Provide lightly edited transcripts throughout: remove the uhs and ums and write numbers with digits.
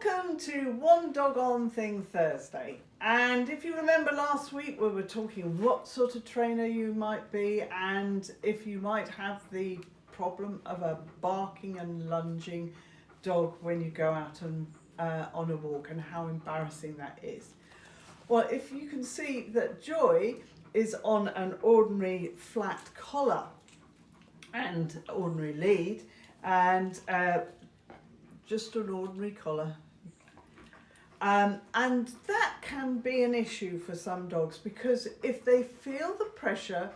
Welcome to One Dog On Thing Thursday. And if you remember last week, we were talking what sort of trainer you might be and if you might have the problem of a barking and lunging dog when you go out and on a walk, and how embarrassing that is. Well, if you can see that Joy is on an ordinary flat collar and ordinary lead, and just an ordinary collar, and that can be an issue for some dogs, because if they feel the pressure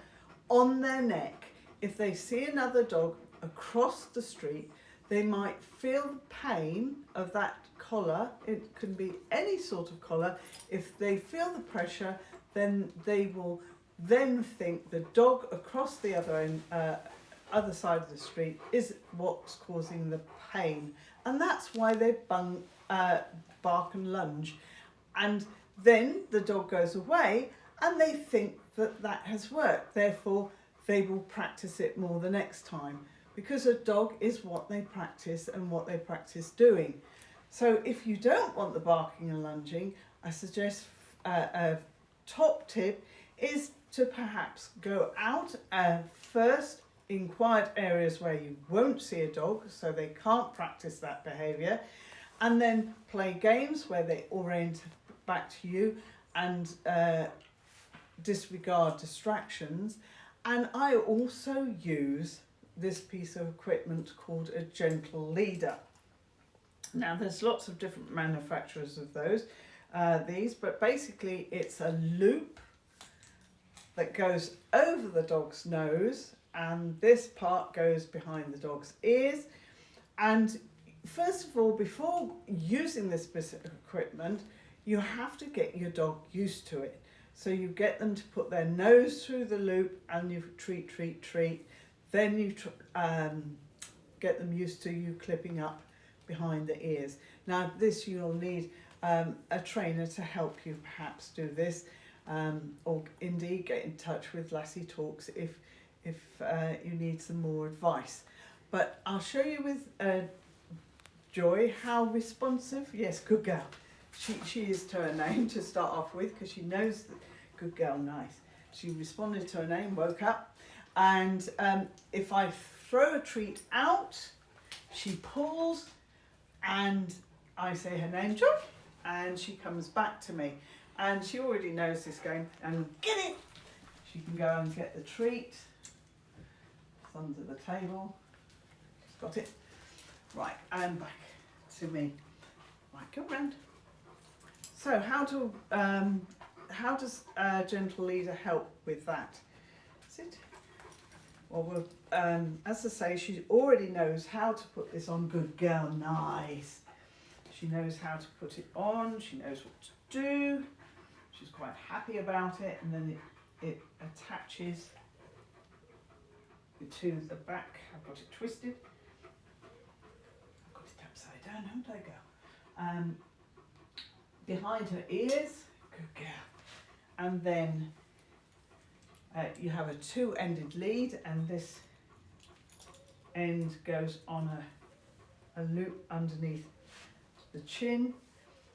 on their neck, if they see another dog across the street, they might feel the pain of that collar. It can be any sort of collar. If they feel the pressure, then they will then think the dog across the other side of the street is what's causing the pain, and that's why they bark and lunge, and then the dog goes away and they think that that has worked. Therefore they will practice it more the next time, because a dog is what they practice and what they practice doing. So if you don't want the barking and lunging, I suggest a top tip is to perhaps go out first in quiet areas where you won't see a dog, so they can't practice that behaviour, and then play games where they orient back to you and disregard distractions. And I also use this piece of equipment called a gentle leader. Now there's lots of different manufacturers of these, but basically it's a loop that goes over the dog's nose, and this part goes behind the dog's ears. And first of all, before using this specific equipment, you have to get your dog used to it. So you get them to put their nose through the loop and you treat. Then you get them used to you clipping up behind the ears. Now this, you'll need a trainer to help you perhaps do this, or indeed get in touch with Lassie Talks if you need some more advice. But I'll show you with Joy how responsive. Yes, good girl. She is to her name to start off with, because she knows that. Good girl, nice. She responded to her name, woke up, and if I throw a treat out, she pulls, and I say her name, Joy, and she comes back to me, and she already knows this game. And get it. She can go and get the treat. It's under the table. She's got it. Right, and back to me. Right, go round. So how does gentle leader help with that? Sit. Well, as I say, she already knows how to put this on. Good girl, nice. She knows how to put it on. She knows what to do. She's quite happy about it, and then it attaches to the back. I've got it twisted. I've got it upside down, haven't I, go? Behind her ears. Good girl. And then you have a two-ended lead, and this end goes on a loop underneath the chin.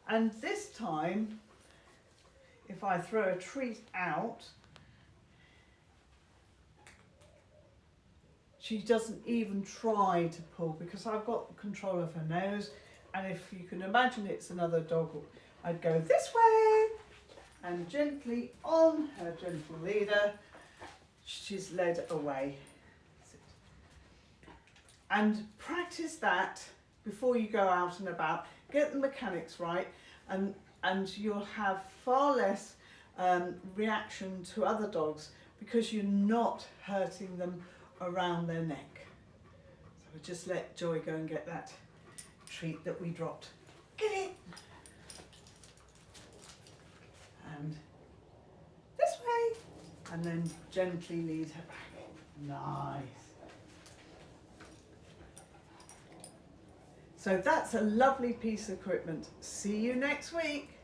And this time, if I throw a treat out, she doesn't even try to pull, because I've got control of her nose. And if you can imagine it's another dog, I'd go this way and gently on her gentle leader, she's led away. And practice that before you go out and about. Get the mechanics right, and you'll have far less reaction to other dogs, because you're not hurting them around their neck. So we'll just let Joy go and get that treat that we dropped. Get it! And this way, and then gently lead her back. Nice. So that's a lovely piece of equipment. See you next week.